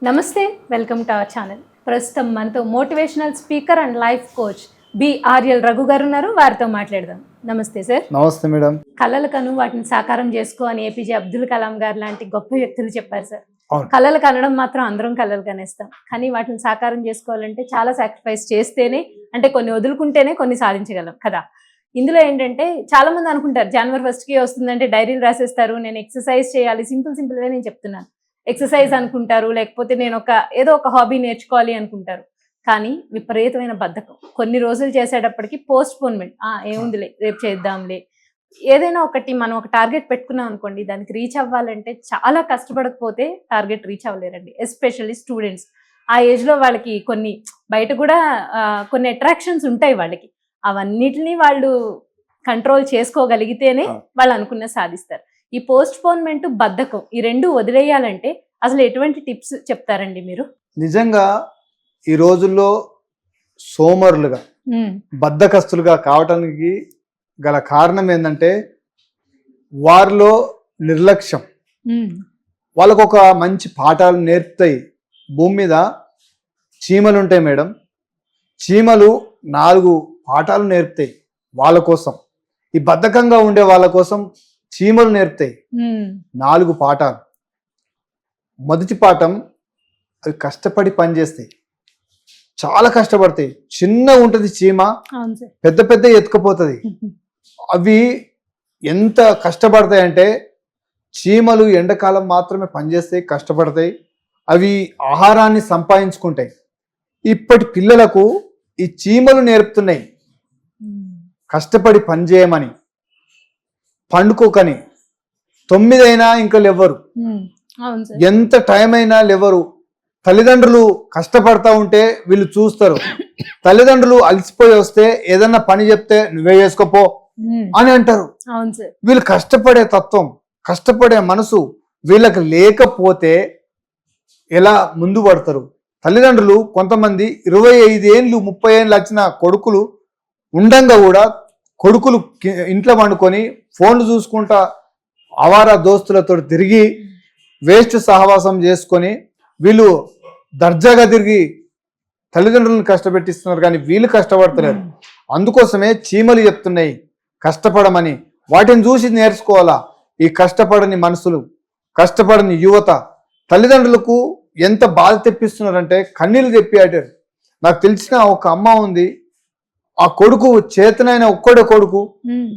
నమస్తే, welcome to our channel. ప్రస్తుతం మనతో motivational speaker and life coach BRL Raghu గారు ఉన్నారు. వారితో మాట్లాడదాం. నమస్తే సార్. నమస్తే మేడం. కళలు కను వాటిని సాకారం చేసుకో అని ఏపీజే అబ్దుల్ కలాం గారు లాంటి గొప్ప వ్యక్తులు చెప్పారు సార్. అవును. కళలు కనడం మాత్రం అందరం కళలు కనేస్తాం, కానీ వాటిని సాకారం చేసుకోవాలంటే చాలా సాక్రిఫైస్ చేస్తేనే, అంటే కొన్ని వదులుకుంటేనే కొన్ని సాధించగలం కదా. ఇందులో ఏంటంటే చాలా మంది అనుకుంటారు జనవరి 1కి వస్తుందంటే డైరీలు రాసేస్తారు, నేను ఎక్సర్సైజ్ చేయాలి, సింపుల్గా నేను చెప్తున్నాను. ఎక్సర్సైజ్ అనుకుంటారు, లేకపోతే నేను ఏదో ఒక హాబీ నేర్చుకోవాలి అనుకుంటారు. కానీ విపరీతమైన బద్ధకం. కొన్ని రోజులు చేసేటప్పటికి పోస్ట్పోన్మెంట్, ఏముందిలే రేపు చేద్దాంలే. ఏదైనా ఒకటి మనం ఒక టార్గెట్ పెట్టుకున్నాం అనుకోండి, దానికి రీచ్ అవ్వాలంటే చాలా కష్టపడకపోతే టార్గెట్ రీచ్ అవ్వలేరండి. ఎస్పెషల్లీ స్టూడెంట్స్ ఆ ఏజ్లో వాళ్ళకి కొన్ని బయట కూడా కొన్ని అట్రాక్షన్స్ ఉంటాయి వాళ్ళకి. అవన్నిటిని వాళ్ళు కంట్రోల్ చేసుకోగలిగితేనే వాళ్ళు అనుకున్న సాధిస్తారు. ఈ పోస్ట్పోన్మెంట్, బద్ధకం ఈ రెండు వదిలేయాలంటే అసలు ఎటువంటి టిప్స్ చెప్తారండి మీరు? నిజంగా ఈ రోజుల్లో సోమరులుగా బద్ధకస్తులుగా కావటానికి గల కారణం ఏంటంటే వారిలో నిర్లక్ష్యం. వాళ్ళకు ఒక మంచి పాఠాలు నేర్పుతాయి. భూమి మీద చీమలు ఉంటాయి మేడం, చీమలు 4 పాఠాలు నేర్పుతాయి వాళ్ళ కోసం. ఈ బద్ధకంగా ఉండే వాళ్ళ కోసం చీమలు నేర్పుతాయి 4 పాఠాలు. మొదటి పాఠం, అవి కష్టపడి పనిచేస్తాయి, చాలా కష్టపడతాయి. చిన్న ఉంటుంది చీమ, పెద్ద పెద్ద ఎత్తుకపోతుంది. అవి ఎంత కష్టపడతాయి అంటే, చీమలు ఎండాకాలం మాత్రమే పనిచేస్తాయి, కష్టపడతాయి. అవి ఆహారాన్ని సంపాదించుకుంటాయి. ఇప్పటి పిల్లలకు ఈ చీమలు నేర్పుతున్నాయి కష్టపడి పనిచేయమని, పండుకోకని. 9 అయినా ఇంకా లేవరు, ఎంత టైం అయినా లేవరు. తల్లిదండ్రులు కష్టపడతా ఉంటే వీళ్ళు చూస్తారు. తల్లిదండ్రులు అలసిపోయి వస్తే ఏదన్నా పని చెప్తే నువ్వే చేసుకోపో అని అంటారు. వీళ్ళు కష్టపడే తత్వం, కష్టపడే మనసు వీళ్ళకి లేకపోతే ఎలా ముందు పడతారు? తల్లిదండ్రులు కొంతమంది 25 ఏళ్ళు 30 ఏళ్ళు వచ్చిన కొడుకులు ఉండంగా కూడా కొడుకులు ఇంట్లో వండుకొని ఫోన్లు చూసుకుంటా అవారా దోస్తులతో తిరిగి వేస్ట్ సహవాసం చేసుకొని వీళ్ళు దర్జాగా తిరిగి తల్లిదండ్రులను కష్టపెట్టిస్తున్నారు, కానీ వీళ్ళు కష్టపడతలేరు. అందుకోసమే చీమలు చెప్తున్నాయి కష్టపడమని. వాటిని చూసి నేర్చుకోవాలా ఈ కష్టపడని మనసులు, కష్టపడని యువత. తల్లిదండ్రులకు ఎంత బాధ తెప్పిస్తున్నారంటే కన్నీళ్ళు తెప్పియాడారు. నాకు తెలిసిన ఒక అమ్మ ఉంది, ఆ కొడుకు చేతనైన ఒక్కడే కొడుకు,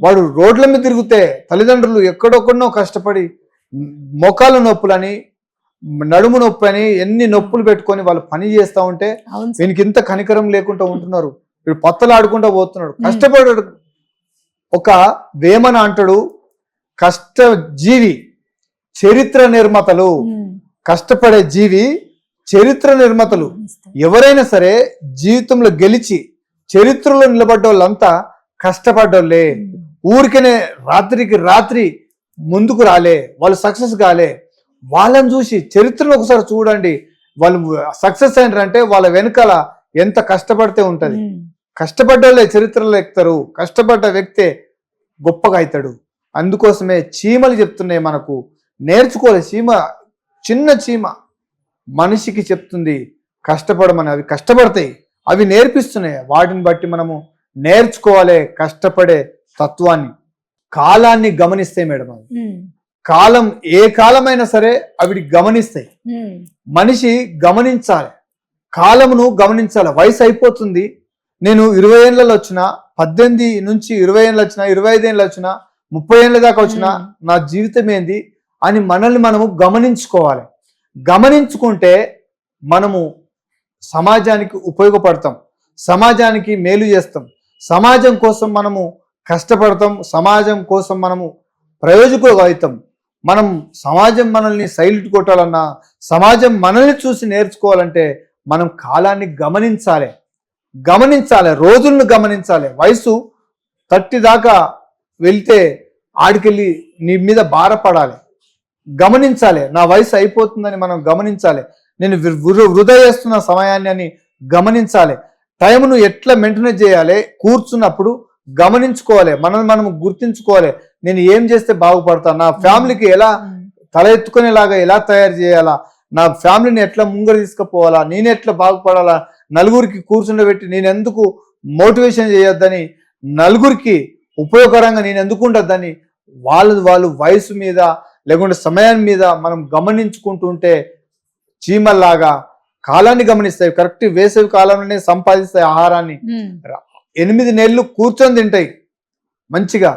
వాడు రోడ్ల మీద తిరిగితే తల్లిదండ్రులు ఎక్కడొక్కడనో కష్టపడి మోకాళ్ళ నొప్పులని, నడుము నొప్పి అని ఎన్ని నొప్పులు పెట్టుకొని వాళ్ళు పని చేస్తూ ఉంటే వీనికి ఇంత కనికరం లేకుండా ఉంటున్నారు. వీడు పత్తలు ఆడుకుంటూ పోతున్నాడు, కష్టపడాడు. ఒక వేమన అంటాడు, కష్టజీవి చరిత్ర నిర్మాతలు. కష్టపడే జీవి చరిత్ర నిర్మాతలు. ఎవరైనా సరే జీవితంలో గెలిచి చరిత్రలో నిలబడ్డ వాళ్ళంతా కష్టపడ్డోళ్ళే. ఊరికనే రాత్రికి రాత్రి ముందుకు రాలే, వాళ్ళు సక్సెస్ కాలే. వాళ్ళని చూసి చరిత్రలో ఒకసారి చూడండి, వాళ్ళు సక్సెస్ అయినారంటే వాళ్ళ వెనకాల ఎంత కష్టపడితే ఉంటది. కష్టపడ్డోళ్ళే చరిత్రలో ఎక్కుతారు, కష్టపడ్డ వ్యక్తే గొప్పగా అవుతాడు. అందుకోసమే చీమలు చెప్తున్నాయి మనకు నేర్చుకోవాలి. చిన్న చీమ మనిషికి చెప్తుంది కష్టపడమని. అవి కష్టపడతాయి, అవి నేర్పిస్తున్నాయి. వాటిని బట్టి మనము నేర్చుకోవాలి కష్టపడే తత్వాన్ని. కాలాన్ని గమనిస్తాయి మేడం. అవి కాలం, ఏ కాలమైనా సరే అవి గమనిస్తాయి. మనిషి గమనించాలి, కాలమును గమనించాలి. వయసు అయిపోతుంది, నేను 20 ఏళ్ళలో వచ్చిన, 18 నుంచి 20 ఏళ్ళు వచ్చిన, 25 ఏళ్ళు వచ్చిన, 30 ఏళ్ళ దాకా వచ్చిన, నా జీవితం ఏంది అని మనల్ని మనము గమనించుకోవాలి. గమనించుకుంటే మనము సమాజానికి ఉపయోగపడతాం, సమాజానికి మేలు చేస్తాం, సమాజం కోసం మనము కష్టపడతాం, సమాజం కోసం మనము ప్రయోజకులు అవుతాం. మనం సమాజం మనల్ని సైలెంట్ కొట్టాలన్నా, సమాజం మనల్ని చూసి నేర్చుకోవాలంటే మనం కాలాన్ని గమనించాలి, రోజులను గమనించాలి. వయసు 30 దాకా వెళ్తే ఆడికెళ్ళి నీ మీద భారపడాలి. గమనించాలి, నా వయసు అయిపోతుందని మనం గమనించాలి. నేను వృధా చేస్తున్న సమయాన్ని అని గమనించాలి. టైంను ఎట్లా మెయింటైన్ చేయాలి, కూర్చున్నప్పుడు గమనించుకోవాలి, మనం గుర్తించుకోవాలి. నేను ఏం చేస్తే బాగుపడతాను, నా ఫ్యామిలీకి ఎలా తల ఎత్తుకునేలాగా ఎలా తయారు చేయాలా, నా ఫ్యామిలీని ఎట్లా ముంగర తీసుకుపోవాలా, నేను ఎట్లా బాగుపడాలా, నలుగురికి కూర్చుండబెట్టి నేను ఎందుకు మోటివేషన్ చేయొద్దని, నలుగురికి ఉపయోగకరంగా నేను ఎందుకు ఉండొద్దని వాళ్ళు వయసు మీద లేకుంటే సమయం మీద మనం గమనించుకుంటుంటే చీమల్లాగా కాలాన్ని గమనిస్తాయి. కరెక్ట్ వేసవి కాలంలోనే సంపాదిస్తాయి ఆహారాన్ని. 8 నెలలు కూర్చొని తింటాయి మంచిగా.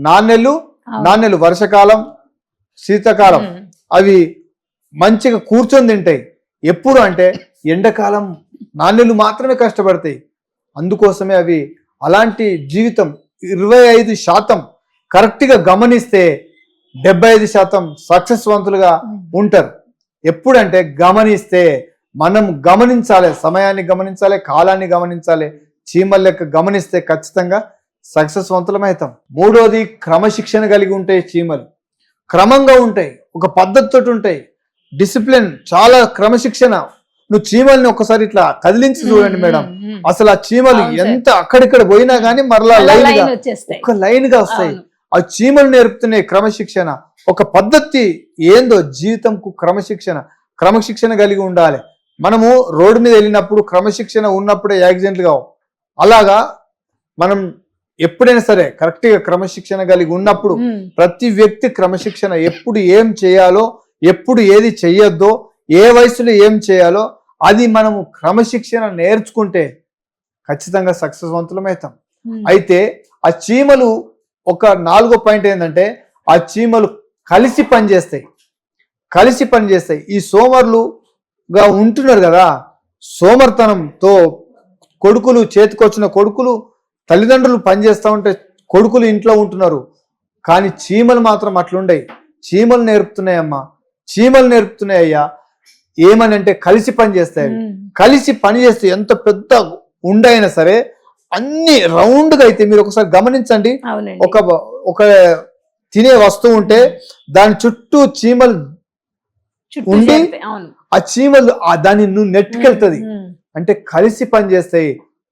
4 నెలలు వర్షకాలం, శీతాకాలం అవి మంచిగా కూర్చొని తింటాయి. ఎప్పుడు అంటే ఎండాకాలం 4 నెలలు మాత్రమే కష్టపడతాయి. అందుకోసమే అవి అలాంటి జీవితం 25% కరెక్ట్గా గమనిస్తే 75% సక్సెస్వంతులుగా ఉంటారు. ఎప్పుడంటే గమనిస్తే, మనం గమనించాలి, సమయాన్ని గమనించాలి, కాలాన్ని గమనించాలి. చీమల లెక్క గమనిస్తే ఖచ్చితంగా సక్సెస్వంతులమవుతాం. 3వది క్రమశిక్షణ కలిగి ఉంటాయి. చీమలు క్రమంగా ఉంటాయి, ఒక పద్ధతితో ఉంటాయి, డిసిప్లిన్, చాలా క్రమశిక్షణ. నువ్వు చీమల్ని ఒకసారి ఇట్లా కదిలించి చూడండి మేడం, అసలు ఆ చీమలు ఎంత అక్కడిక్కడ పోయినా కానీ మరలా లైన్ గా ఒక లైన్ గా వస్తాయి. ఆ చీమలు నేర్పుతున్నాయి క్రమశిక్షణ, ఒక పద్ధతి ఏందో జీవితంకు క్రమశిక్షణ కలిగి ఉండాలి. మనము రోడ్డు మీద వెళ్ళినప్పుడు క్రమశిక్షణ ఉన్నప్పుడే యాక్సిడెంట్లు కావు. అలాగా మనం ఎప్పుడైనా సరే కరెక్ట్గా క్రమశిక్షణ కలిగి ఉన్నప్పుడు ప్రతి వ్యక్తి క్రమశిక్షణ, ఎప్పుడు ఏం చేయాలో, ఎప్పుడు ఏది చెయ్యొద్దో, ఏ వయసులో ఏం చేయాలో అది మనము క్రమశిక్షణ నేర్చుకుంటే ఖచ్చితంగా సక్సెస్వంతులమవుతాం. అయితే ఆ చీమలు ఒక 4వ పాయింట్ ఏంటంటే, ఆ చీమలు కలిసి పనిచేస్తాయి. ఈ సోమరులుగా ఉంటున్నారు కదా, సోమర్తనంతో కొడుకులు, చేతికొచ్చిన కొడుకులు, తల్లిదండ్రులు పనిచేస్తూ ఉంటే కొడుకులు ఇంట్లో ఉంటున్నారు. కానీ చీమలు మాత్రం అట్లుండయి. చీమలు నేర్పుతున్నాయ్యా ఏమని అంటే కలిసి పనిచేస్తాయి. కలిసి పనిచేస్తే ఎంత పెద్ద ఉండైనా సరే అన్ని రౌండ్గా అయితే, మీరు ఒకసారి గమనించండి, ఒక తినే వస్తువు ఉంటే దాని చుట్టూ చీమలు ఉండి ఆ చీమలు దాన్ని నువ్వు నెట్టుకెళ్తుంది. అంటే కలిసి పనిచేస్తాయి,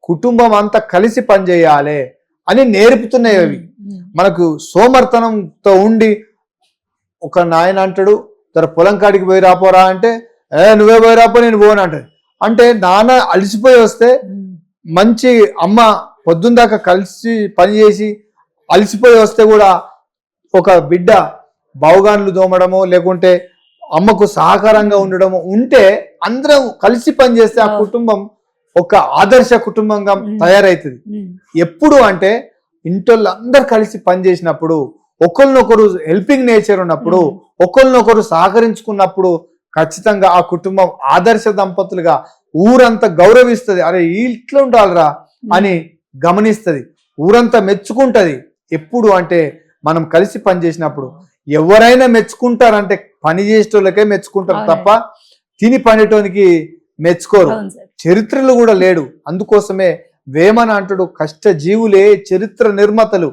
కుటుంబం అంతా కలిసి పనిచేయాలి అని నేర్పుతున్నాయి అవి. మనకు సోమర్తనంతో ఉండి ఒక నాయన అంటాడు, తన పొలం కాడికి పోయి రాపోరా అంటే, నువ్వే పోయి రాపో, నేను పోను అంటాడు. అంటే నాన్న అలసిపోయి వస్తే, మంచి అమ్మ పొద్దున్న దాకా కలిసి పనిచేసి అలసిపోయి వస్తే కూడా ఒక బిడ్డ బావుగాన్లు దోమడము, లేకుంటే అమ్మకు సహకారంగా ఉండడము ఉంటే, అందరం కలిసి పనిచేస్తే ఆ కుటుంబం ఒక ఆదర్శ కుటుంబంగా తయారవుతుంది. ఎప్పుడు అంటే ఇంట్లో అందరు కలిసి పనిచేసినప్పుడు, ఒకరినొకరు హెల్పింగ్ నేచర్ ఉన్నప్పుడు, ఒకరినొకరు సహకరించుకున్నప్పుడు ఖచ్చితంగా ఆ కుటుంబం ఆదర్శ దంపతులుగా ఊరంతా గౌరవిస్తుంది. అరే ఇట్లా ఉండాలిరా అని గమనిస్తుంది, ఊరంతా మెచ్చుకుంటది. ఎప్పుడు అంటే మనం కలిసి పనిచేసినప్పుడు. ఎవరైనా మెచ్చుకుంటారంటే పని చేసేటోళ్ళకే మెచ్చుకుంటారు తప్ప తిని పనిటోనికి మెచ్చుకోరు. చరిత్రలు కూడా లేడు. అందుకోసమే వేమన అంటాడు, కష్టజీవులే చరిత్ర నిర్మాతలు.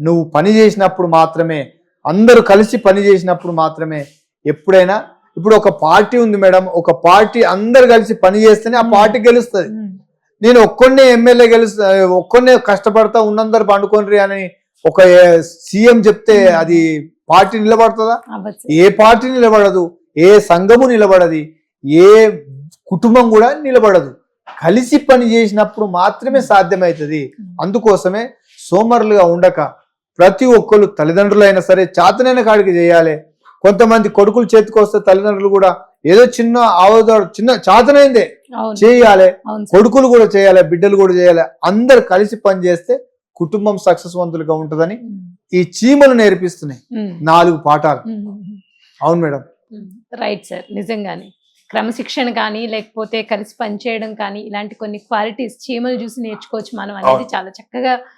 నువ్వు పని చేసినప్పుడు మాత్రమే, అందరూ కలిసి పని చేసినప్పుడు మాత్రమే ఎప్పుడైనా. ఇప్పుడు ఒక పార్టీ ఉంది మేడం, ఒక పార్టీ అందరు కలిసి పని చేస్తేనే ఆ పార్టీ గెలుస్తుంది. నేను ఒక్కనే ఎమ్మెల్యే ఒక్కనే కష్టపడతా ఉన్నందరు పండుకోండి అని ఒక సీఎం చెప్తే అది పార్టీ నిలబడుతుందా? ఏ పార్టీ నిలబడదు, ఏ సంఘము నిలబడది, ఏ కుటుంబం కూడా నిలబడదు. కలిసి పని చేసినప్పుడు మాత్రమే సాధ్యమవుతుంది. అందుకోసమే సోమరులుగా ఉండక ప్రతి ఒక్కరు, తల్లిదండ్రులైనా సరే చాతనైన కాడికి చేయాలి. కొంతమంది కొడుకులు చేతికి వస్తే తల్లిదండ్రులు కూడా ఏదో చిన్న చిన్న చాతనైందే చేయాలి, కొడుకులు కూడా చేయాలి, బిడ్డలు కూడా చేయాలి. అందరు కలిసి పని చేస్తే కుటుంబం సక్సెస్వంతులుగా ఉంటుందని ఈ చీమలు నేర్పిస్తున్నాయి 4 పాఠాలు. అవును మేడం, రైట్ సార్. నిజంగానే క్రమశిక్షణ కానీ, లేకపోతే కలిసి పనిచేయడం కానీ, ఇలాంటి కొన్ని క్వాలిటీస్ చీమలు చూసి నేర్చుకోవచ్చు మనం అనేది చాలా చక్కగా